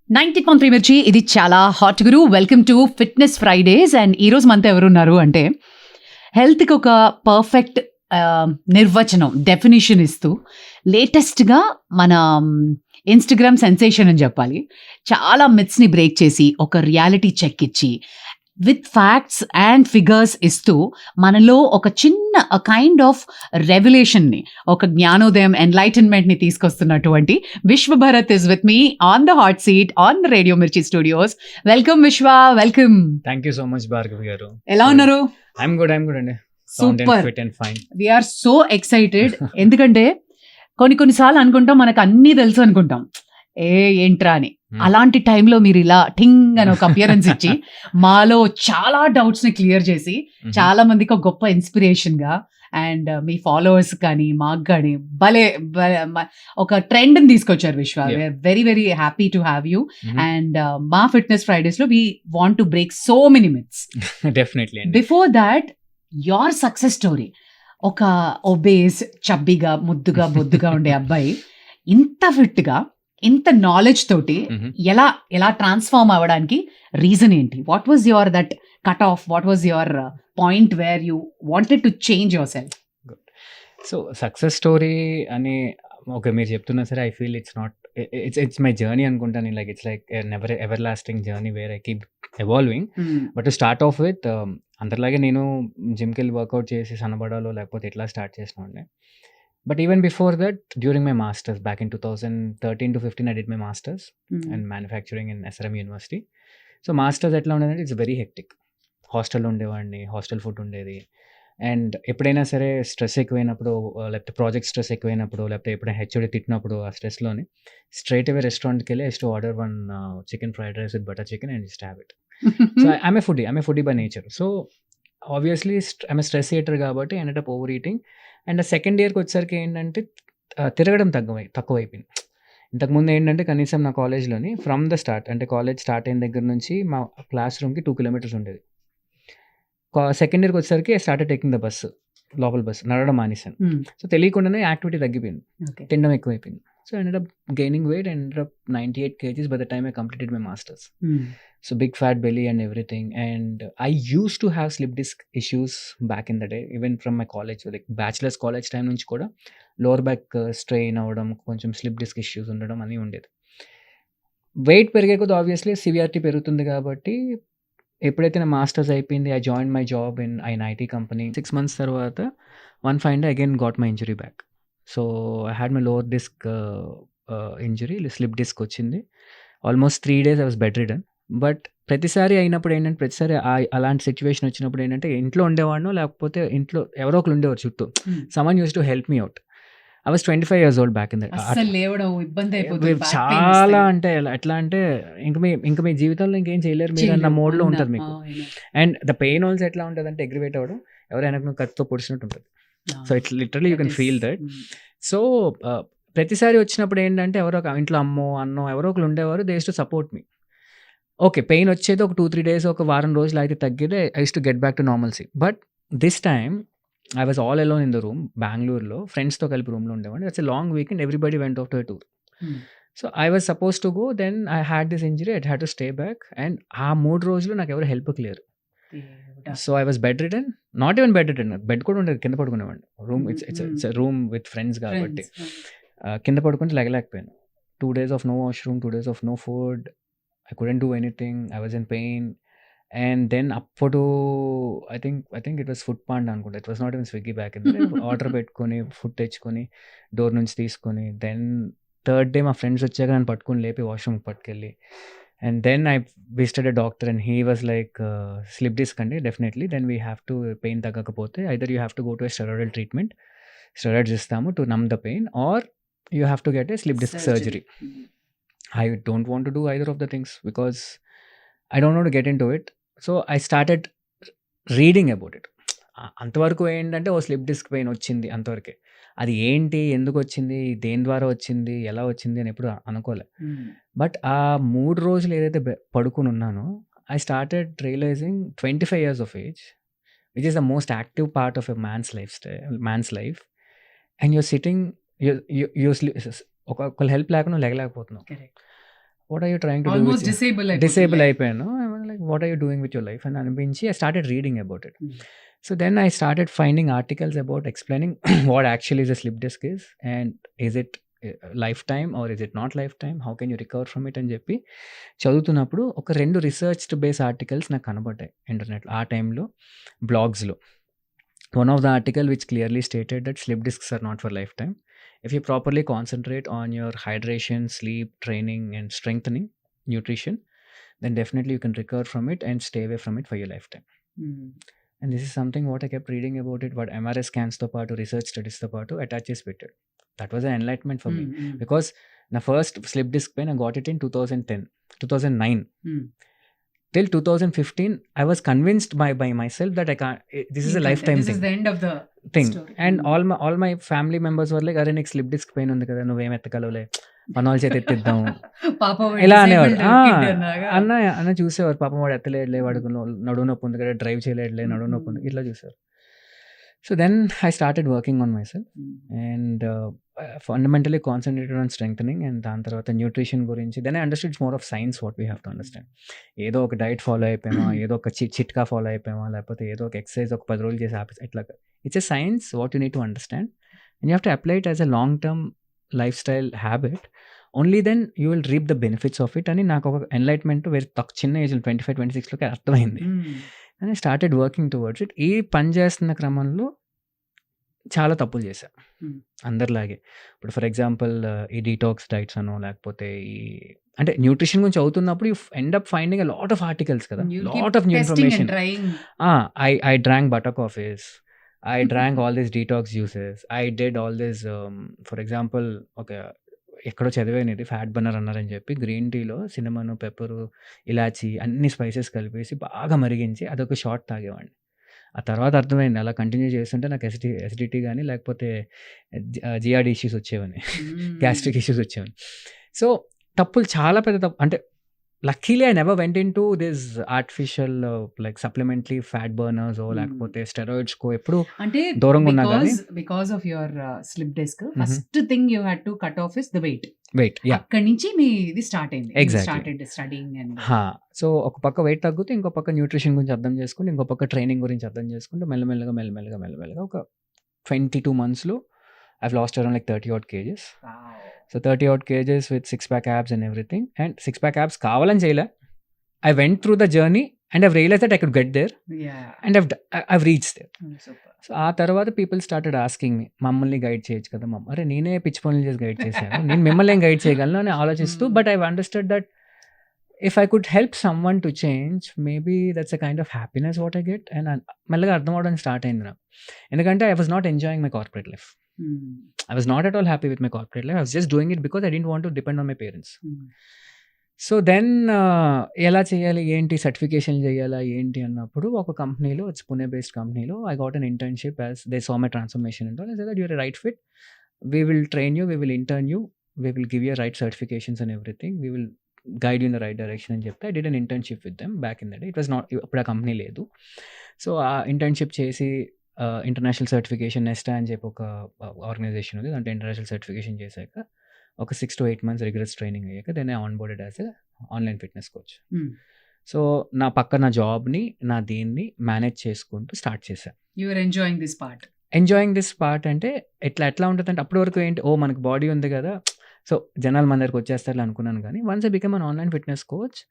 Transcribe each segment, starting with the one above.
90.3 మిర్చి ఇది చాలా hot Guru. Welcome to fitness Fridays. And ఈరోజు మనతో ఎవరున్నారు అంటే హెల్త్కి ఒక పర్ఫెక్ట్ నిర్వచనం డెఫినేషన్ ఇస్తూ లేటెస్ట్గా మన ఇన్స్టాగ్రామ్ సెన్సేషన్ అని చెప్పాలి, చాలా మిత్స్ని బ్రేక్ చేసి ఒక రియాలిటీ చెక్ ఇచ్చి విత్ ఫ్యాక్ట్స్ అండ్ ఫిగర్స్ ఇస్తూ మనలో ఒక చిన్న కైండ్ ఆఫ్ రెవల్యూషన్ని, ఒక జ్ఞానోదయం, ఎన్లైటన్మెంట్ని తీసుకొస్తున్నటువంటి Vishwabharat is with me on the hot seat on the Radio Mirchi studios. Welcome Vishwa, welcome. Thank you so much Bhargavi గారు. ఎలా ఉన్నారు? ఐఎమ్ గుడ్ అండి. Super. Fit and fine. We're so excited. ఎందుకంటే కొన్నిసార్లు అనుకుంటాం మనకు అన్నీ తెలుసు అనుకుంటాం, ఏంట్రా అని. అలాంటి టైంలో మీరు ఇలా ఠింగ్ అని ఒక అపియరెన్స్ ఇచ్చి మాలో చాలా డౌట్స్ ని క్లియర్ చేసి చాలా మందికి ఒక గొప్ప ఇన్స్పిరేషన్ గా అండ్ మీ ఫాలోవర్స్ కానీ మాకు కానీ భలే ఒక ట్రెండ్ తీసుకొచ్చారు విశ్వ. Very very happy to have you. And మా ఫిట్నెస్ ఫ్రైడేస్ లో we want to break so many myths. Definitely. Before that your success story. ఒక ఒబేస్, చబ్బిగా, ముద్దుగా, బొద్దుగా ఉండే అబ్బాయి ఇంత ఫిట్ గా, ఇంత నాలెడ్జ్ తోటి ఎలా ట్రాన్స్ఫార్మ్ అవ్వడానికి రీజన్ ఏంటి? What was your that cut off? What was your point where you wanted to change yourself? So success story అని ఓకే మీరు చెప్తున్నా సరే, I feel it's my journey అనుకుంటాను. Like it's like everlasting journey where I keep evolving. But to start off with, అందరిలాగే నేను జిమ్కి వెళ్ళి work out చేసి సన్నబడాలో లేకపోతే ఎట్లా స్టార్ట్ చేసిన ఉండే. But even before that, during my masters back in 2013 to 15, I did my masters in manufacturing in SRM University. So masters ఎట్లా ఉండేదంటే ఇట్స్ వెరీ హెక్టిక్. హాస్టల్లో ఉండేవాడిని, హాస్టల్ ఫుడ్ ఉండేది. అండ్ ఎప్పుడైనా సరే స్ట్రెస్ ఎక్కువైనప్పుడు, లేకపోతే ప్రాజెక్ట్ స్ట్రెస్ ఎక్కువైనప్పుడు, లేకపోతే ఎప్పుడైనా హెచ్ఓడి తిట్టినప్పుడు ఆ స్ట్రెస్లోని స్ట్రైట్ అవే రెస్టారెంట్కి వెళ్ళి to order one chicken fried rice with butter chicken and just have it. So I'm a foodie by nature. So obviously I'm a stress eater కాబట్టి ended up overeating. And second ఇయర్కి వచ్చేసరికి ఏంటంటే తిరగడం తక్కువైపోయింది. ఇంతకుముందు ఏంటంటే కనీసం నా కాలేజ్లోని ఫ్రమ్ ద స్టార్ట్, అంటే కాలేజ్ స్టార్ట్ అయిన దగ్గర నుంచి మా క్లాస్ రూమ్కి 2 kilometers ఉండేది. సెకండ్ ఇయర్కి వచ్చేసరికి స్టార్టెడ్ టేకింగ్ ద బస్సు, లోపల బస్సు, నడవడం మానేశాను. సో తెలియకుండానే యాక్టివిటీ తగ్గిపోయింది, తినడం ఎక్కువైపోయింది. So ended up gaining wait, ended up 98 kgs by the time I completed my masters. So big fat belly and everything. And I used to have slip disc issues back in the day, even from my college, like bachelor's college time నుంచి కూడా lower back strain అవ్వడం, కొంచెం slip disc issues ఉండడం అని ఉండేది. Wait పెరిగే కొద్ది obviously severity పెరుగుతుంది కాబట్టి ఎప్పుడైతే నా మాస్టర్స్ అయిపోయింది, I join my job in IT company. 6 months తర్వాత one fine day again got my injury back. So I had my lower disc injury, slip disc వచ్చింది. Almost 3 days I was bedridden. But ప్రతిసారి అయినప్పుడు ఏంటంటే, ప్రతిసారి అలాంటి situation వచ్చినప్పుడు ఏంటంటే ఇంట్లో ఉండేవాడినో లేకపోతే ఇంట్లో ఎవరో ఒకరు ఉండేవారు చుట్టూ. Someone use to help me out. I was 25 years old back in that. చాలా అంటే ఎట్లా అంటే ఇంక మీ జీవితంలో ఇంకేం చేయలేరు మీరు అన్న మోడ్లో ఉంటుంది మీకు. అండ్ ద పెయిన్ ఆల్సో ఎట్లా ఉంటుంది అంటే అగ్రివేట్ అవ్వడం, ఎవరైనా నువ్వు కత్తితో పొడిచినట్టు ఉంటుంది. So it's literally you can feel that. So ప్రతిసారి వచ్చినప్పుడు ఏంటంటే ఎవరో ఒక ఇంట్లో అమ్మో అన్నో ఎవరో ఒకరు ఉండేవారు, they use to support me. Okay, pain వచ్చేది ఒక 2-3 days, ఒక వారం రోజులు అయితే తగ్గేది. I use to get back to normalcy. But this time I was all alone in the room. బెంగళూరులో ఫ్రెండ్స్తో కలిపి రూమ్లో ఉండేవాడిని. It's a long weekend, everybody went off to a tour. So I was suppose to go, then I had this injury, I had to stay back. And ఆ 3 రోజులు నాకు ఎవరు హెల్ప్కి లేరు. So I was bedridden, not even bedridden, bed కూడా ఉండేది, కింద పడుకునేవాడిని. Room it's room with friends కాబట్టి కింద పడుకుంటే లెగలేకపోయాను. 2 days of no washroom, 2 days of no food. I couldn't do anything. I was in pain. And then appudu I think it was food panda అనుకుంటా. It was not even Swiggy back in the day. Order పెట్టుకొని food తెచ్చుకొని door నుంచి తీసుకొని, then third day మా friends వచ్చాక నన్ను పట్టుకొని లేపి వాష్రూమ్కి పట్టుకెళ్ళి, and then I visited a doctor and he was like slip disc అండి definitely, then we have to, pain తగ్గకపోతే either you have to go to a steroidal treatment, steroids ఇస్తాము to numb the pain, or you have to get a slip disc surgery. I don't want to do either of the things because I don't want to get into it. So I started reading about it. అంతవరకు ఏంటంటే ఓ slip disc pain వచ్చింది అంతవరకే. అది ఏంటి, ఎందుకు వచ్చింది, దేని ద్వారా వచ్చింది, ఎలా వచ్చింది అని ఎప్పుడు అనుకోలే. బట్ ఆ 3 రోజులు ఏదైతే పడుకుని ఉన్నానో, I started realising 25 years of age, which is the most active part of a man's life, and you're sitting, ఒకళ్ళు హెల్ప్ లేకుండా లెగలేకపోతున్నావు. What are you trying to do almost with disable అయిపోయాను. Like what are you doing with your life అని అనిపించి I started reading about it. So then I started finding articles about explaining what actually is a slip disc is and is it lifetime or is it not lifetime, how can you recover from it అని చెప్పి చదువుతున్నప్పుడు ఒక 2 researched base articles నాకు కనబడ్డాయి ఇంటర్నెట్లో ఆ టైంలో, బ్లాగ్స్లో. One of the article which clearly stated that slip discs are not for lifetime. If you properly concentrate on your hydration, sleep, training and strengthening, nutrition, then definitely you can recover from it and stay away from it for your lifetime. And this is something what I kept reading about it, what MRI scans తో పాటు research స్టడీస్తో పాటు attach చేసి పెట్టాడు. That was an enlightenment for me because నా first slip disc pain I got it in 2009. Till 2015 I was convinced by myself that I can't, this is a lifetime This thing. is the end of the story. And all my family members were like, అరే నీకు slip disc pain ఉంది కదా, నువ్వేం ఎత్తగలవులే, పనాలు చేతి ఎత్తిద్దాం పాపం ఇలా అనేవాడు. kid అన్నాగా. అన్న చూసేవారు, పాపం వాడు ఎత్తలేడులే, వాడికి నడువు నొప్పి ఉంది కదా, డ్రైవ్ చేయలేడులే, నడువు నొప్పి ఉంది, ఇట్లా చూసారు. So then I started working on myself and fundamentally concentrated on strengthening and దాని తర్వాత న్యూట్రిషన్ గురించి. Then I understood more of science what we have to understand. ఏదో ఒక డైట్ ఫాలో అయిపోయామా, ఏదో ఒక చిట్కా ఫాలో అయిపోయామా, లేకపోతే ఏదో ఒక ఎక్సర్సైజ్ ఒక 10 రోజులు చేసి ఆపేసి, ఇట్లా it's a science what you need to understand and you have to apply it as a long term lifestyle habit. Only then you will reap the benefits of it అని నాకు ఒక enlightenment very చిన్న ఏజ్లో 25-26లోకి అర్థమైంది. And I started working towards it. ఈ పని చేస్తున్న క్రమంలో చాలా తప్పులు చేశా అందరిలాగే. ఇప్పుడు ఫర్ ఎగ్జాంపుల్ ఈ డీటాక్స్ డైట్స్ అనో, లేకపోతే ఈ అంటే న్యూట్రిషన్ గురించి అవుతున్నప్పుడు you end up finding a lot of articles కదా, lot of new information. I drank butter coffees, I drank all these detox juices, I did all this for example okay, ఎక్కడో చదివాను ఇది ఫ్యాట్ బర్నర్ అన్నారని చెప్పి green టీలో cinnamon, pepper, ఇలాచి అన్ని spices కలిపేసి బాగా మరిగించి అదొక షాట్ తాగేవాడిని. ఆ తర్వాత అర్థమైంది అలా కంటిన్యూ చేస్తుంటే నాకు ఎసిడిటీ కానీ లేకపోతే జిఆర్డి ఇష్యూస్ వచ్చేవని, గ్యాస్ట్రిక్ ఇష్యూస్ వచ్చేవని. సో తప్పులు చాలా పెద్ద తప్పు. అంటే luckily I never went in to this artificial like supplementary fat burners లేకపోతే స్టెరాయిడ్స్ కో ఎప్పుడు అంటే దూరంగా ఉన్నా కానీ because of your slip disc first thing you had to cut off is the weight. అక్కడి నుంచి మీ ఇది స్టార్ట్ అయింది. స్టార్టెడ్ స్టడీయింగ్ అండ్ సో ఒక పక్క వెయిట్ తగ్గుతూ ఇంకో పక్క న్యూట్రిషన్ గురించి అర్థం చేసుకుంటూ ఇంకో పక్క ట్రైనింగ్ గురించి అర్థం చేసుకుంటూ మెల్లమెల్లగా ఒక 22 monthsలో I've lost around like 30 odd kgs. So 30 odd kgs with 6-pack abs and everything. And 6-pack abs కావాలని చేయలే. I went through the journey and I've realized that I could get there. And I've reached there. Super. So ఆ తర్వాత people started asking me, మమ్మల్ని guide చేయొచ్చు కదా మమ్మ, అరే నేనే పిచ్చి పనులు చేసి గైడ్ చేశాను, నేను మిమ్మల్ని ఏం గైడ్ చేయగలను అని ఆలోచిస్తూ, but I understood that if I could help some one to change maybe that's a kind of happiness what I get. And మెల్లగా అర్థం అవడానికి స్టార్ట్ అయింది నాకు. ఎందుకంటే I was not enjoying my corporate life. I was not at all happy with my corporate life. I was just doing it because I didn't want to depend on my parents. So then ఎలా చేయాలి ఏంటి, certification చేయాలా ఏంటి అన్నప్పుడు ఒక కంపెనీలో, it's Pune based కంపెనీలో I got an internship as they saw my transformation and all. I said that you are right fit, we will train you, we will intern you, we will give you right certifications and everything, we will guide you in the right direction అని చెప్తే I did an internship with them back in the day. It was not, అప్పుడు ఆ company లేదు. So ఆ internship చేసి international certification నెస్టా అని చెప్పి ఒక ఆర్గనైజేషన్ ఉంది, దాంట్లో ఇంటర్నేషనల్ సర్టిఫికేషన్ చేశాక ఒక 6 to 8 months రిగ్రెస్ ట్రైనింగ్ అయ్యాక then I onboarded as a online fitness coach. So నా పక్క నా జాబ్ని నా దీన్ని మేనేజ్ చేసుకుంటూ స్టార్ట్ చేశాను. You are enjoying this part. Enjoying this part అంటే ఎట్లా ఉంటుంది అంటే అప్పటి వరకు ఏంటి, ఓ మనకు బాడీ ఉంది కదా, సో జనాలు మన దగ్గరకు వచ్చేస్తారు అనుకున్నాను. కానీ once I become an online fitness coach,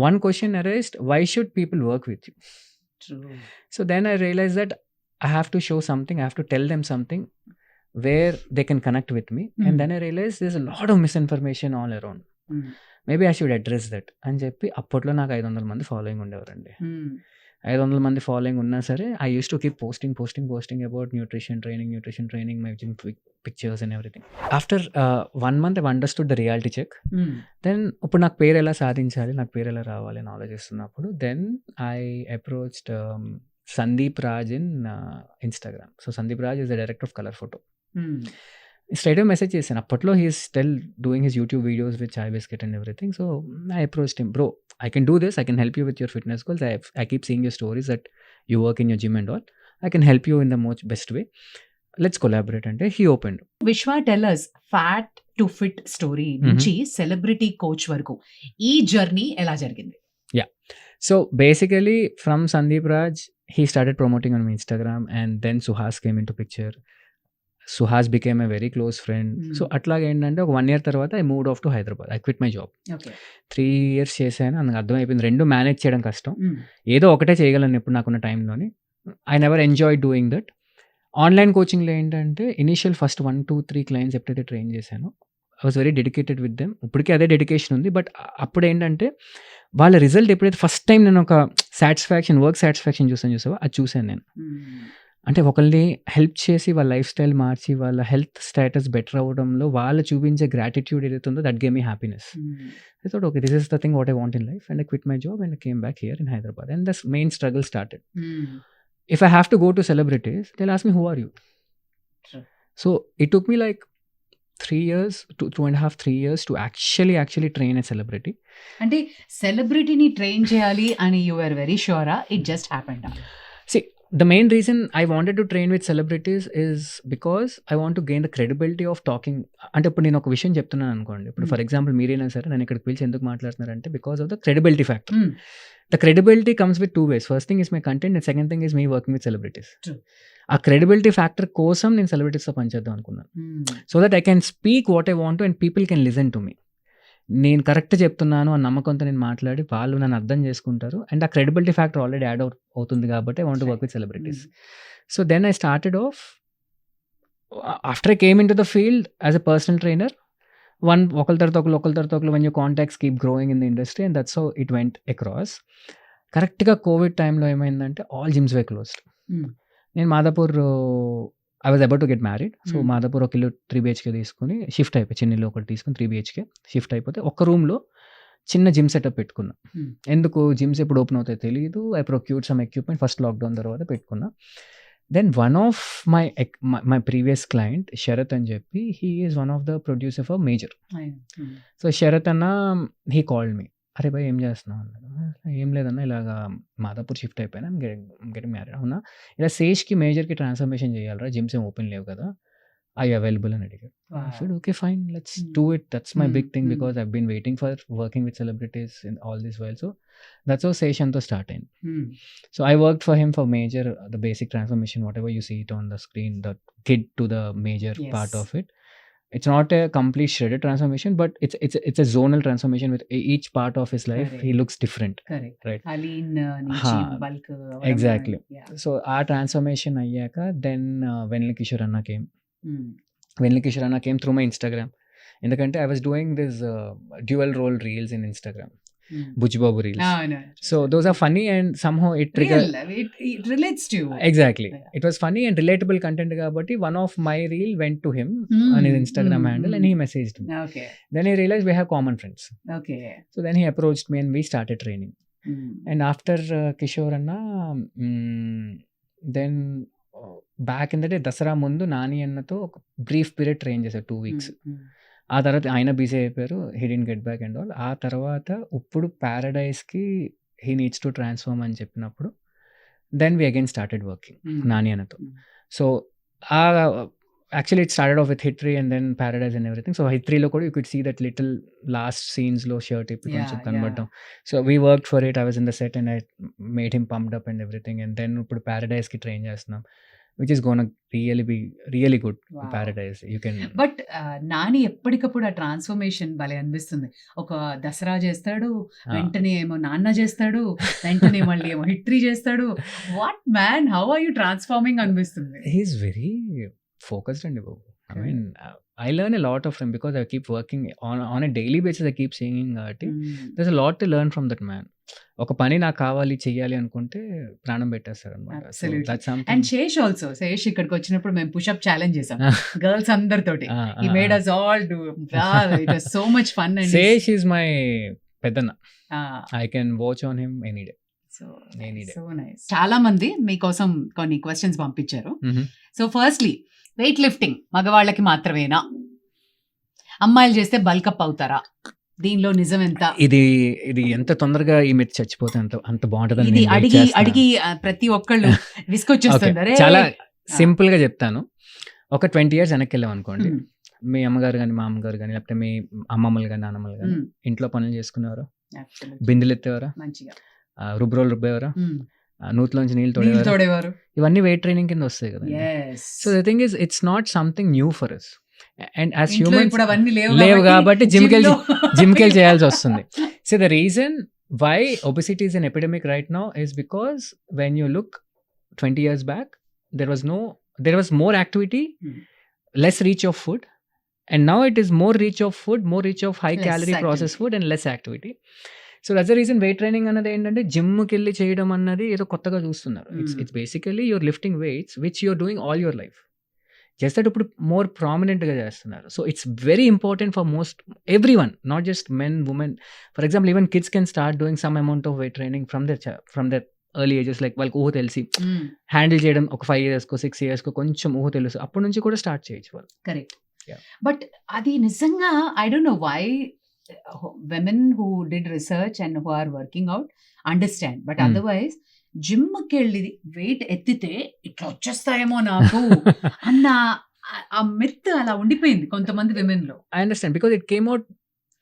one question arised, why should people work with you? So then I realise that I have to show something, I have to tell them something where they can connect with me. And then I realized there's a lot of misinformation all around. Maybe I should address that. అని చెప్పి అప్పట్లో నాకు 500 మంది following ఉండేవారండి. 500 మంది following ఉన్నా సరే I used to keep posting about nutrition training, my gym pictures and everything. After 1 month I've understood the reality check. Then ఇప్పుడు నాకు పేరు ఎలా సాధించాలి, నాకు పేరు ఎలా రావాలి అని ఆలోచిస్తున్నప్పుడు then I approached Sandeep Raj in Instagram. So Sandeep Raj is the director of Color Photo. Straight away message చేశాను. అప్పట్లో he is still doing his YouTube videos with Chai Biscuit and everything. So I approached him, bro, I can do this, I can help you with your fitness goals. I keep seeing your stories that you work in your gym and all. I can help you in the most best way. Let's collaborate అంటే he open. విశ్వ tellers fat to fit story నుంచి celebrity coach వరకు ఈ journey ఎలా జరిగింది? So basically from Sandeep Raj, he started promoting on my Instagram and then Suhas came into picture. Suhas became a very close friend. So అట్లాగా ఏంటంటే ఒక 1 year తర్వాత I moved off to Hyderabad. I quit my job. Okay. 3 years చేశాను. నాకు అర్థమైపోయింది 2 manage చేయడం కష్టం. ఏదో ఒకటే చేయగలను ఇప్పుడు నాకున్న టైంలోని. I never enjoy doing that. Online కోచింగ్లో ఏంటంటే ఇనీషియల్ ఫస్ట్ 1, 2, 3 క్లయింట్స్ ఎప్పుడైతే ట్రైన్ చేశానో I was very dedicated with them. ఇప్పటికీ అదే డెడికేషన్ ఉంది. బట్ అప్పుడు ఏంటంటే వాళ్ళ రిజల్ట్ ఎప్పుడైతే ఫస్ట్ టైం నేను ఒక వర్క్ సాటిస్ఫాక్షన్ చూసావో అది చూశాను నేను. అంటే ఒకరిని హెల్ప్ చేసి వాళ్ళ లైఫ్ స్టైల్ మార్చి వాళ్ళ హెల్త్ స్టేటస్ బెటర్ అవ్వడంలో వాళ్ళు చూపించే గ్రాటిట్యూడ్ ఏదైతే ఉందో that gave me happiness. I thought okay this is the thing what I want in life and I quit my job and I came back here in Hyderabad and the main struggle started. If I have to go to celebrities, they'll ask me, who are you? Sure. So it took me like 3 years, 2.5-3 years to actually train a celebrity. అంటే సెలబ్రిటీని train చేయాలి అని you are very sure? It just happened? See, the main reason I wanted to train with celebrities is because I want to gain the credibility of talking. అంటే ఇప్పుడు నేను ఒక విషయం చెప్తున్నాను అనుకోండి, ఇప్పుడు ఫర్ ఎగ్జాంపుల్ మీరైనా సరే నన్ను ఇక్కడికి పిలిచి ఎందుకు మాట్లాడుతున్నారంటే because of the credibility factor. The credibility comes with 2 ways. First thing is my content and second thing is me working with celebrities. True. ఆ క్రెడిబిలిటీ ఫ్యాక్టర్ కోసం నేను సెలబ్రిటీస్తో పనిచేద్దాం అనుకున్నాను. So that I can speak what I want and people can listen to me. నేను correct చెప్తున్నాను ఆ నమ్మకంతో నేను మాట్లాడి వాళ్ళు నన్ను అర్థం చేసుకుంటారు అండ్ ఆ క్రెడిబిలిటీ ఫ్యాక్టర్ ఆల్రెడీ యాడ్ అవుతుంది కాబట్టి I want to work with celebrities. So then I started off after I came in to the field as a personal trainer. ఒకరి తర్వాత ఒకరు when your contacts keep growing in the industry and that's how it went across. కరెక్ట్గా Covid టైంలో ఏమైందంటే all gyms వే closed. నేను Madhapur I was about to get married. So Madhapur ఒక ఇల్లు 3 BHK తీసుకుని షిఫ్ట్ అయిపోయి, చిన్న ఇల్లు ఒకటి తీసుకుని 3 BHK షిఫ్ట్ అయిపోతే ఒక్క రూమ్లో చిన్న జిమ్ సెటప్ పెట్టుకున్నా. ఎందుకు జిమ్స్ ఎప్పుడు ఓపెన్ అవుతాయో తెలియదు. I procured some equipment first lockdown తర్వాత పెట్టుకున్నా. Then one of my previous client, Sharath అని చెప్పి, he is one of the producer for Major. So Sharath అన్న he called me. అరే భయ్ ఏం చేస్తున్నావు అన్నాడు. ఏం లేదన్నా ఇలాగా మాదాపూర్ షిఫ్ట్ అయిపోయినా గెటింగ్ మ్యారీడ్. అవునా, ఇలా సేష్కి మేజర్కి ట్రాన్స్ఫర్మేషన్ చేయాలరా, జిమ్స్ ఏం ఓపెన్ లేవు కదా, ఐ అవైలబుల్ అని అడిగాడు. Okay fine let's do it, that's my big thing because I been waiting for working with celebrities in all this while. So that's how Seshanto started. So I worked for him for Major, the basic transformation, whatever you see it on the screen, the kid to the Major part of it. It's not a complete shredded transformation, but it's a zonal transformation with each part of his life. Correct. He looks different. Correct. Right. Lean, niche, bulk. Exactly. Yeah. So our transformation ayyaka, then Venli Kishore Anna came. Venli Kishore Anna came through my Instagram. Endukante I was doing this dual role reels in Instagram. Bujbabu reels. No. So those are funny and somehow it triggered. It relates to you. Exactly. Yeah. It was funny and relatable content kabatti one of my reel went to him on his Instagram handle and he messaged me. Okay. Then he realized we have common friends. Okay. So then he approached me and we started training. And after Kishore Anna, then back in the day Dasara mundu Nani Annato brief period train చేశారు 2 weeks. ఆ తర్వాత ఆయన busy అయిపోయారు, he didn't get back and all. ఆ తర్వాత ఇప్పుడు ప్యారడైజ్కి he needs to transform అని చెప్పినప్పుడు then we again started working Nani అన్నతో. So actually it started off with HIT three and then Paradise and everything. So హిట్రీలో కూడా you could see that little last సీన్స్లో షర్ట్ ఇప్పుడు కొంచెం కనబడటం. So we work for it, I was in the set and I made him pumped up and everything. And then ఇప్పుడు ప్యారడైజ్కి train చేస్తున్నాం, which is going to be really good. Wow. Paradise you can. But Nani ఎప్పటికప్పుడు ఆ transformation భలే అనిపిస్తుంది. ఒక దసరా చేస్తాడు, వెంటనే ఏమో నాన్న చేస్తాడు, వెంటనే మళ్ళీ ఏమో హిట్రీ చేస్తాడు. What man, how are you transforming అనిపిస్తుంది. He is very focused and I mean I learn a lot of him because I keep working on a daily basis. I keep singing there's a lot to learn from that man. ఒక పని నాకు కావాలి చెయ్యాలి అనుకుంటే ప్రాణం పెట్టేస్తారు అనమాట. And Sesh also, Sesh ఇక్కడికి వచ్చినప్పుడు మేము పుషప్ ఛాలెంజ్ చేసాం గర్ల్స్ అందరితోటి. he made us all do, it was so much fun. And Sesh is my Peddanna. I can watch on him any day. So nice. చాలా మంది మీకోసం కొన్ని క్వశ్చన్స్ పంపించారు. సో ఫస్ట్లీ, వెయిట్ లిఫ్టింగ్ మగవాళ్ళకి మాత్రమేనా, అమ్మాయిలు చేస్తే బల్కప్ అవుతారా, దీనిలో నిజం ఎంత? ఇది ఎంత తొందరగా ఈ మెట్ చచ్చిపోతే అంత బాగుంటుంది. ఇది అడిగి ప్రతి ఒక్కళ్ళు విసుకొచ్చేస్తుంది. చాలా సింపుల్ గా చెప్తాను. ఒక 20 years వెనక్కెళ్ళాం అనుకోండి. హ్మ్. మీ అమ్మగారు గాని, మా అమ్మగారు గాని, లేకపోతే మీ అమ్మమ్మలు గాని, నానమ్మలు గాని హ్మ్. ఇంట్లో పనులు చేసుకునేవారా? Absolutely. బిందెలెత్తేవారా? మంచిగా. రుబ్బురోలు రుబ్బేవారా? హ్మ్. నూతిలోంచి నీళ్ళు నీళ్ళు తోడేవారా? తోడేవారు. ఇవన్నీ వెయిట్ ట్రైనింగ్ కింద వస్తాయి కదండీ. Yes. So the thing is it's not something new for us. And as ఇంట్లో హ్యూమన్స్ ఇప్పుడు అవన్నీ లేవు కాబట్టి జిమ్‌కెళ్ళి జిమ్‌లో చేయాల్సి వస్తుంది. So the reason why obesity is an epidemic right now is because when you look 20 years back, there was more activity, Hmm. less reach of food, and now it is more reach of food, more reach of high Less calorie processed activity. food and less activity. So that's the reason weight training అన్నది ఏంటంటే జిమ్‌కెళ్ళి చేయడం అన్నది ఏదో కొత్తగా చూస్తున్నారు. It's basically you're lifting weights which you're doing all your life. Just that ఇప్పుడు more ప్రామినెంట్‌గా చేస్తున్నారు. So it's very important for everyone, not just men, women. For example even kids can start doing some amount of weight training from their early ages. Like వాళ్ళకి ఊహ తెలిసి handle చేయడం ఒక 5 yearsకో 6 yearsకో కొంచెం ఊహ తెలుసు. అప్పటి నుంచి కూడా స్టార్ట్ చేయొచ్చు వాళ్ళు. కరెక్ట్. Yeah. బట్ అది నిజంగా I don't know why women who did research and who are working out understand. But otherwise జిమ్కి వెళ్ళి వెయిట్ ఎత్తితే ఇట్లా వచ్చేస్తాయేమో నాకు అన్న ఆ మిత్ అలా ఉండిపోయింది కొంతమంది విమెన్ లో. I understand because it came out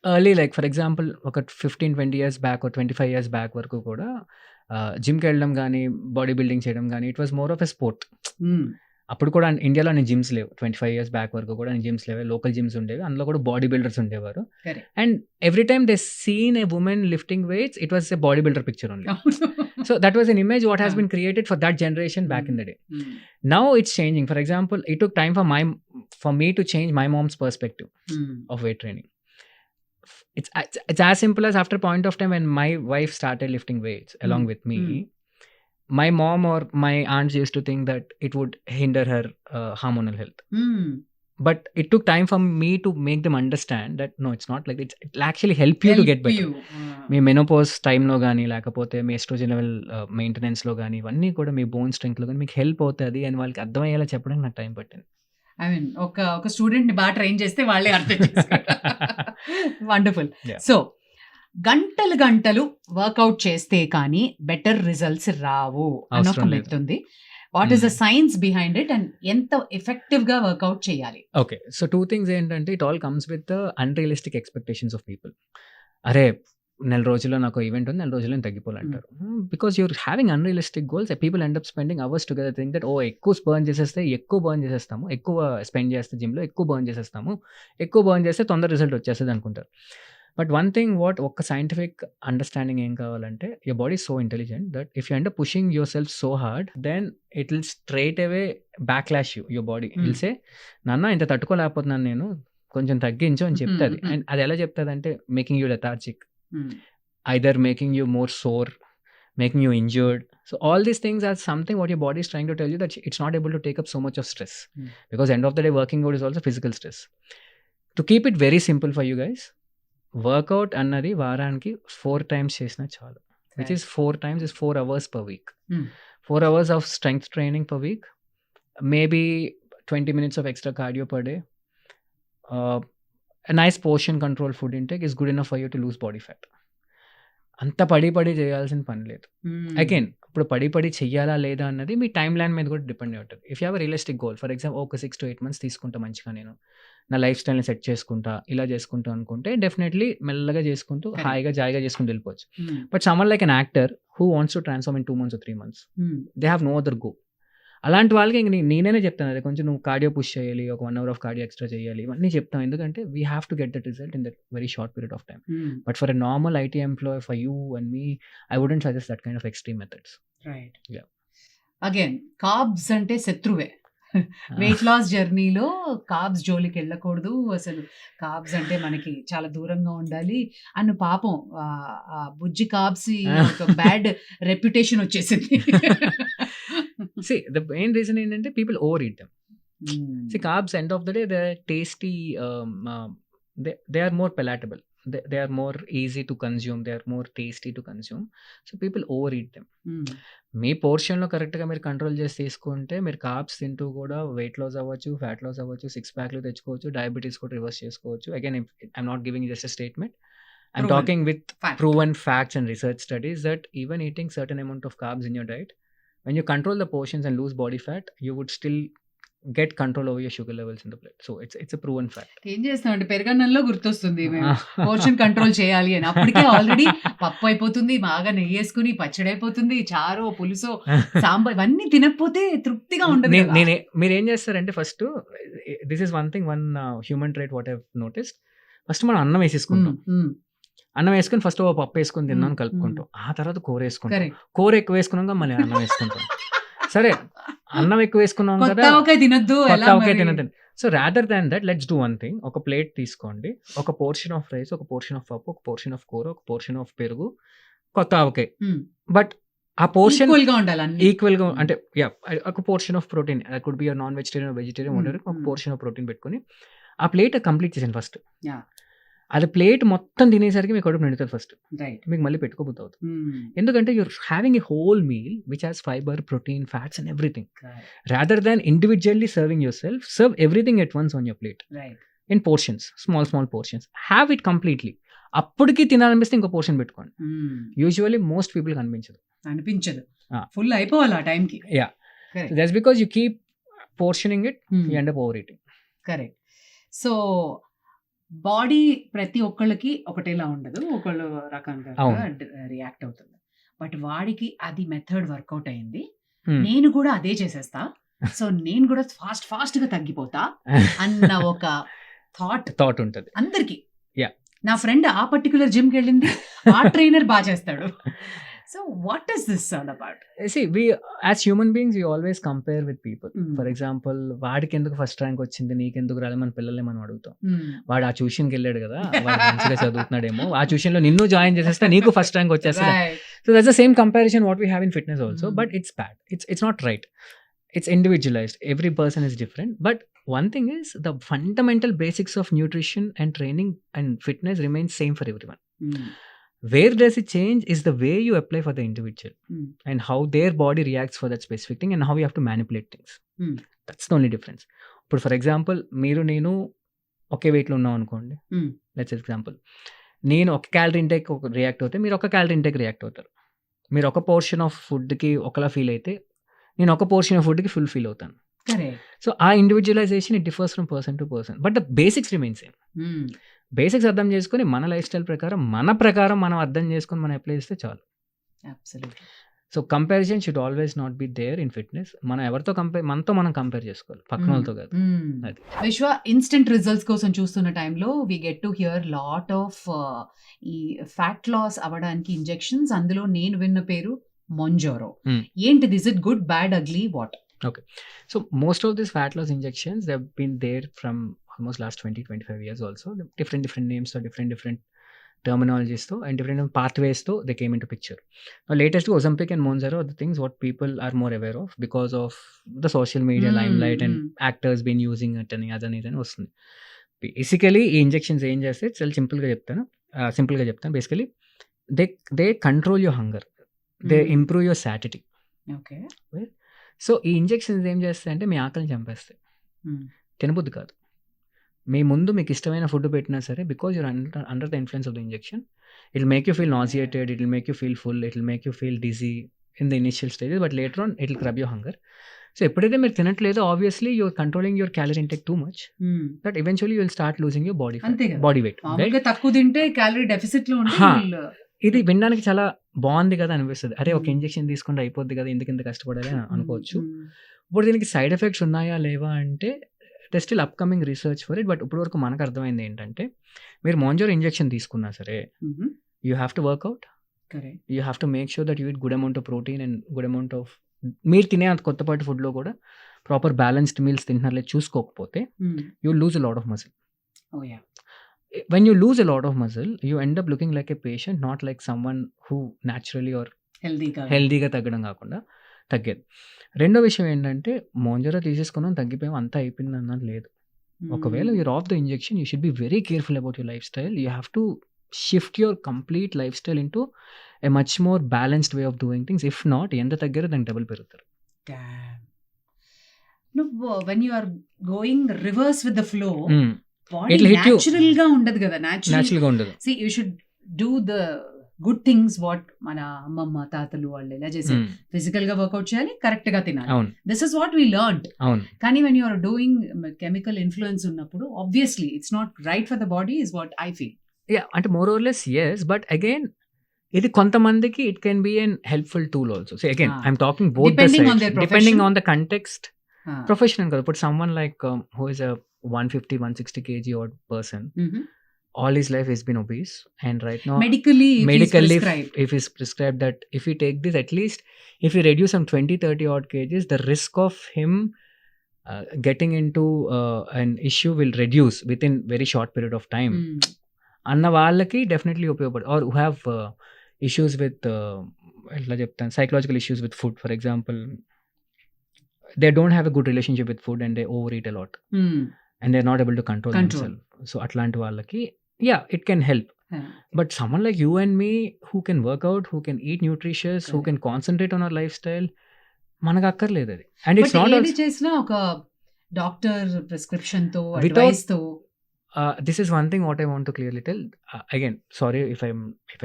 early, like for example ఒక 15-20 years back or 25 years back వరకు కూడా జిమ్కి వెళ్ళడం కానీ బాడీ బిల్డింగ్ చేయడం కానీ it was more of a sport. అప్పుడు కూడా ఇండియాలో నేను జిమ్స్ లేవు. 25 years బ్యాక్ వరకు కూడా నేను జిమ్స్ లేవు. లోకల్ జిమ్స్ ఉండేవి. అందులో కూడా బాడీ బిల్డర్స్ ఉండేవారు. And every time they seen a women lifting weights it was a body builder picture only. So that was an image what has been created for that generation back in the day. Now it's changing. For example, it took time for me to change my mom's perspective of weight training. It's as simple as after a point of time when my wife started lifting weights along with me, my mom or my aunts used to think that it would hinder her hormonal health. But it took time for me to make them understand that no, it's not like that. It'll actually help you to get better. Me menopause టైంలో కానీ లేకపోతే మీ oestrogen level మెయింటెనెన్స్లో కానీ ఇవన్నీ కూడా మీ bone స్ట్రెంగ్త్లో కానీ మీకు help అవుతుంది అని వాళ్ళకి అర్థమయ్యేలా చెప్పడానికి నాకు టైం పట్టింది. ఐ మీన్ ఒక స్టూడెంట్ ని బాగా ట్రైన్ చేస్తే వాళ్ళే అర్థం చేసుకుంటారు. వండర్ఫుల్. సో గంటలు వర్కౌట్ చేస్తే కానీ బెటర్ రిజల్ట్స్ రావు అని ఒక మిత్ ఉంది. What is the science behind it and ఎంత ఎఫెక్టివ్ గా వర్కౌట్ చేయాలి? ఓకే, సో 2 things ఏంటంటే it all comes with the unrealistic expectations of people. అరే నెల రోజుల్లో నాకు ఈవెంట్ ఉంది, నెల రోజుల్లో నేను తగ్గిపోవాలంటారు. Because you're having unrealistic goals, people end up spending hours together think that ఎక్కువ బర్న్ చేసేస్తాము, ఎక్కువ స్పెండ్ చేస్తే జిమ్లో ఎక్కువ బర్న్ చేస్తే తొందర రిజల్ట్ వచ్చేస్తుంది అనుకుంటారు. బట్ వన్ థింగ్ ఒక్క సైంటిఫిక్ అండర్స్టాండింగ్ ఏం కావాలంటే your body so intelligent that if you end up pushing yourself so hard then it will straight away backlash your body will say నాన్న ఇంత తట్టుకోలేకపోతున్నాను నేను, కొంచెం తగ్గించు అని చెప్తుంది. అండ్ అది ఎలా చెప్తుంది అంటే making you lethargic, either making you more sore, making you injured. So all these things are something what your body is trying to tell you that it's not able to take up so much of stress. Because end of the day working out is also physical stress. To keep it very simple for you guys, workout annadi varaniki 4 times chesina chalu, which is 4 times is 4 hours per week. 4 hours of strength training per week, maybe 20 minutes of extra cardio per day. A nice portion control food intake is good enough for you to lose body fat. అంత పడి చేయాల్సిన పని లేదు. Again ఇప్పుడు పడి చెయ్యాలా లేదా అన్నది మీ టైం లైన్ మీద కూడా డిపెండ్ అయి ఉంటుంది. If you have realistic goal, for example ఒక 6 to 8 months తీసుకుంటా మంచిగా నేను నా లైఫ్ స్టైల్ని సెట్ చేసుకుంటా, ఇలా చేసుకుంటా అనుకుంటే డెఫినెట్లీ మెల్లగా చేసుకుంటూ హాయిగా జాయిగా చేసుకుంటూ వెళ్ళిపోవచ్చు. But someone like an actor who wants to transform in 2 months or 3 months, they have no other go. అలాంటి వాళ్ళకి ఇంక నేనే చెప్తాను, అదే కొంచెం నువ్వు కార్డియో పుష్ చేయాలి, ఒక 1 hour ఆఫ్ కార్డియో ఎక్స్ట్రా చేయాలి, ఇవన్నీ చెప్తాం. ఎందుకంటే we have to get that result in that very short period of time. But for a normal IT employee, for you and me, I wouldn't suggest that kind of extreme methods. Right. Again carbs అంటే శత్రువే. Weight loss జర్నీలో carbs జోలికి వెళ్ళకూడదు, అసలు carbs అంటే మనకి చాలా దూరంగా ఉండాలి అన్న పాపం బుజ్జి కార్బ్స్ బ్యాడ్ రెప్యుటేషన్ వచ్చేసింది. See, the main reason ఏంటంటే people overeat them. See, carbs end of the day they're tasty, they are more palatable, they are more easy to consume, they are more tasty to consume, so people overeat them. మీ పోర్షన్లో కరెక్ట్గా మీరు control చేసి తీసుకుంటే మీరు carbs తింటూ కూడా weight loss అవ్వచ్చు, fat loss అవ్వచ్చు, 6 ప్యాక్లు తెచ్చుకోవచ్చు, డయాబెటీస్ కూడా రివర్స్ చేసుకోవచ్చు. Again I'm not giving just a statement, I'm talking with proven facts and research studies that even eating certain amount of carbs in your diet, when you control the portions and lose body fat, you would still get control over your sugar levels in the blood. So it's a proven fact. ఏం చేస్తామంటే పెరగన్నంలో గుర్తొస్తుంది మేము portion control చేయాలి అని. అప్పటికే already పప్పు అయిపోతుంది, బాగా నెయ్యి వేసుకుని పచ్చడి అయిపోతుంది, చారో పులుసో సాంబార్ ఇవన్నీ తినకపోతే తృప్తిగా ఉండదు కదా. మీరు ఏం చేస్తారంటే first this is one thing, one human trait what I've noticed. First మనం అన్నం వేసేసుకుంటాం, అన్నం వేసుకుని ఫస్ట్ ఒక పప్పు వేసుకుని తిన్నాను కలుపుకుంటాం, ఆ తర్వాత కూర వేసుకుంటాం, కరెక్ట్. కూర ఎక్కువ వేసుకున్నాక మళ్ళీ అన్నం వేసుకుంటాం. సరే అన్నం ఎక్కువ వేసుకున్నాం కదా, కొత్త ఆవకాయ తినద్దు, కొత్త ఆవకాయ తినద్దు. So rather than that let's do one thing. ఒక ప్లేట్ తీసుకోండి, ఒక పోర్షన్ ఆఫ్ రైస్, ఒక పోర్షన్ ఆఫ్ పప్పు, ఒక పోర్షన్ ఆఫ్ కూర, ఒక పోర్షన్ ఆఫ్ పెరుగు, కొత్త ఆవకాయ. బట్ ఆ పోర్షన్ ఈక్వల్ గా ఉండాలి అన్ని. ఈక్వల్ గా అంటే ఒక portion of protein, could be non vegetarian vegetarian ఉండరు, ఒక పోర్షన్ ఆఫ్ ప్రోటీన్ పెట్టుకుని ఆ ప్లేట్ కంప్లీట్ చేసాను ఫస్ట్. అది ప్లేట్ మొత్తం తినేసరికి మీకు కడుపు నిండుతుంది ఫస్ట్, మీకు మళ్ళీ పెట్టుకోబోతు అవుతుంది. ఎందుకంటే you're having a whole meal which has fibre, protein, fats and everything. Rather than individually serving yourself, serve everything at once on your plate in portions, small portions. Have it completely. అప్పటికి తినాలనిపిస్తే ఇంకో portion పెట్టుకోండి. Usually most people అనిపించదు, full అయిపోవాలి ఆ టైంకి. Yeah, that's because you keep portioning it, you end up overeating. Correct. So body ప్రతి ఒక్కళ్ళకి ఒకటేలా ఉండదు, ఒకళ్ళు రకంగా రియాక్ట్ అవుతుంది. బట్ వాడికి అది మెథడ్ వర్కౌట్ అయింది, నేను కూడా అదే చేసేస్తా, సో నేను కూడా ఫాస్ట్ గా తగ్గిపోతా అన్న ఒక థాట్ ఉంటుంది అందరికి. Yeah. నా ఫ్రెండ్ ఆ పర్టికులర్ జిమ్ కి వెళ్ళింది, ఆ ట్రైనర్ బాగా చేస్తాడు. So what is this all about? See, we as human beings we always compare with people. For example, వాడికి ఎందుకు ఫస్ట్ ర్యాంక్ వచ్చింది, నీకెందుకు రాలేదు, మన పిల్లల్ని మనం అడుగుతాం. వాడు ఆ ట్యూషన్కి వెళ్ళాడు కదా, వాడు మంచిగా చదువుతున్నాడేమో, ఆ ట్యూషన్ లో నిన్ను జాయిన్ చేసేస్తే నీకు ఫస్ట్ ర్యాంక్ వచ్చేస్తుంది. So that's the same comparison what we have in fitness also, but it's bad. It's not right. It's individualized. Every person is different. But one thing is the fundamental basics of nutrition and training and fitness remains same for everyone. Where does it change is the way you apply for the individual and how their body reacts for that specific thing and how you have to manipulate things. That's the only difference. But for example, మీరు నేను ఒకే వెయిట్లో ఉన్నాం అనుకోండి, let's example, నేను ఒక calorie intake react అవుతే మీరు ఒక క్యాలరీ ఇంటేక్ రియాక్ట్ అవుతారు. మీరు ఒక పోర్షన్ ఆఫ్ ఫుడ్కి ఒకలా ఫీల్ అయితే నేను ఒక పోర్షన్ ఆఫ్ ఫుడ్కి ఫుల్ ఫీల్ అవుతాను. సో ఆ individualisation it differs from person to person, but the basics remain same. Basics అర్థం చేసుకొని మన లైఫ్ స్టైల్ ప్రకారం మనం అర్థం చేసుకొని మనం అప్లై చేస్తే చాలు. So comparison should always not be there in fitness. మనం ఎవరితో మనతో మనం కంపేర్ చేసుకోవాలి, పక్కన వాళ్ళతో కాదు. అది విశ్వ ఇన్స్టెంట్ రిజల్ట్స్ కోసం చూస్తున్న టైంలో we get to hear lot of ఈ ఫ్యాట్ లాస్ అవ్వడానికి ఇంజెక్షన్స్. అందులో నేను విన్న పేరు మొంజోరో. ఏంటిది? Is it good, bad, ugly, what? Okay, so most of these fat loss injections, they've been there from almost last 20-25 years also. Different names or different terminologies though, and different pathways though they came into picture. Now latest Ozempic and Mounjaro are the things what people are more aware of because of the social media limelight and actors been using it and అదని వస్తుంది. Basically ఈ injections ఏం చేస్తే చాలా సింపుల్గా చెప్తాను. Basically they control your hunger, they improve your satiety. Okay. So ఈ injections ఏం చేస్తాయంటే మీ ఆకలిని చంపేస్తాయి, తినబుద్ధి కాదు. మీ ముందు మీకు ఇష్టమైన ఫుడ్ పెట్టినా సరే, because you're under the influence of the injection, it will make you feel nauseated, it will make you feel full, it will make you feel dizzy in the initial stages, but later on it will curb your hunger. So ఎప్పుడైతే మీరు తినట్లేదో obviously you're controlling your calorie intake too much, that eventually you will start losing your body weight. తక్కువ తింటే calorie deficit లో ఇది వినడానికి చాలా బాగుంది కదా అనిపిస్తుంది. అరే ఒక ఇంజెక్షన్ తీసుకుంటే అయిపోద్ది కదా, ఎందుకు ఇంత కష్టపడాలి అని అనుకోవచ్చు. ఇప్పుడు దీనికి సైడ్ ఎఫెక్ట్స్ ఉన్నాయా లేవా అంటే they still upcoming research for it. But ఇప్పుడు వరకు మనకు అర్థమైంది ఏంటంటే, మీరు మొంజోరో ఇంజెక్షన్ తీసుకున్నా సరే you have to workout, you have to make sure that you eat good amount of protein and good amount of, మీరు తినే అంత కొత్తపాటి ఫుడ్లో కూడా ప్రాపర్ బ్యాలెన్స్డ్ మీల్స్ తింటున్నారులే చూసుకోకపోతే you lose a lot of muscle. When you lose a lot of muscle, you end up looking like a patient, not like someone who naturally or హెల్దీగా తగ్గడం కాకుండా తగ్గేది. రెండో విషయం ఏంటంటే, మొంజోరో తీసేసుకున్నాం తగ్గిపోయాం అంతా అయిపోయింది అన్నది లేదు. ఒకవేళ you're off the injection, you should be very careful about your lifestyle. You have to shift your complete lifestyle into a much more balanced way of doing things. If not, ఎంత తగ్గారో దానికి double పెరుగుతారు. When you are going reverse with the flow, body It'll hit you. Natural గా ఉండదు కదా. Natural గా ఉండదు. See, you should do the good things what మన అమ్మమ్మ తాతలు వాళ్ళు ఎలా చేశారు, ఫిజికల్ గా వర్కౌట్ చేయాలి, కరెక్ట్ గా తినాలి. అవును this is what we learn. అవును కానీ when you are doing chemical influence ఉన్నప్పుడు obviously it's not right for the body is what I feel. Yeah అంటే more or less yes, but again ఇది కొంతమందికి it can be an helpful tool also. So again I'm talking both the Depending on sides, their depending profession. On the context. Professional కదా, ఇప్పుడు someone like who is a 150-160 kg odd person, all his life he's been obese, and right now Medically medically prescribed. if he's prescribed that if he take this, at least if he reduce some 20-30 odd kgs, the risk of him getting into an issue will reduce within very short period of time. అన్న వాళ్ళకి definitely ఉపయోగపడు. Or who have issues with ఎట్లా చెప్తాను, psychological issues with food. For example, they don't have a good relationship with food and they over eat a lot and they are not able to control themselves. So అట్లాంటి వాళ్ళకి yeah it can help. But someone like you and me who can workout, who can eat nutritious, who can concentrate on our life style, మనకు అక్కర్లేదు అది. And it's not ఏది చేసినా ఒక doctor prescription తో, Without- advice తో. This is one thing what I want to clearly tell. Again, sorry if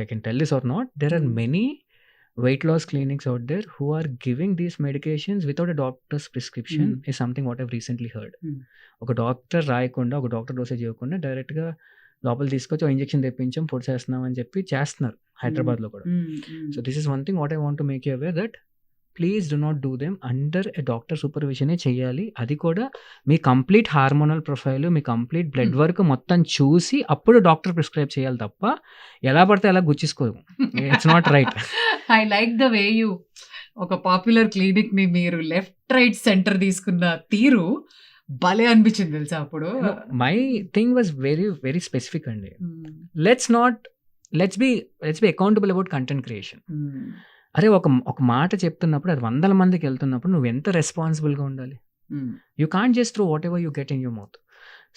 I can tell this or not. There are many weight loss clinics out there who are giving these medications without a doctor's prescription. Is something what I've recently heard. ఒక doctor రాయకుండా, ఒక doctor dosage ఇవ్వకుండా direct గా లోపల తీసుకొచ్చి injection తెప్పించాం, food చేస్తున్నాం అని చెప్పి చేస్తున్నారు హైదరాబాద్ లో కూడా. So this is one thing what I want to make you aware that please do not do them under a doctor సూపర్విజనే చేయాలి. అది కూడా మీ కంప్లీట్ హార్మోనల్ ప్రొఫైల్, మీ కంప్లీట్ బ్లడ్ వర్క్ మొత్తం చూసి అప్పుడు డాక్టర్ ప్రిస్క్రైబ్ చేయాలి తప్ప ఎలా పడితే అలా గుచ్చేసుకోదు. It's not right. I like the way you ఒక పాపులర్ క్లినిక్ ని మీరు లెఫ్ట్ రైట్ సెంటర్ తీసుకున్న తీరు భలే అనిపించింది తెలుసా అప్పుడు. My thing was very very specific అండి. Let's be accountable about content creation. అరే ఒక మాట చెప్తున్నప్పుడు అది 100 మందికి వెళ్తున్నప్పుడు నువ్వు ఎంత రెస్పాన్సిబుల్గా ఉండాలి. You can't just throw whatever you get in your mouth.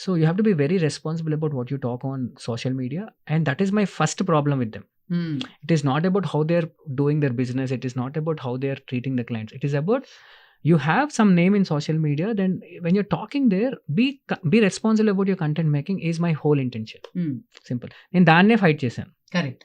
So you have to be very responsible about what you talk on social media, and that is my first problem with them. It is not about how they are doing their business. It is not about how they are treating the clients. It is about you have some name in social media. Then when you're talking there, be responsible about your content making is my whole intention. Simple. నేను దాన్నే fight చేశాను. Correct.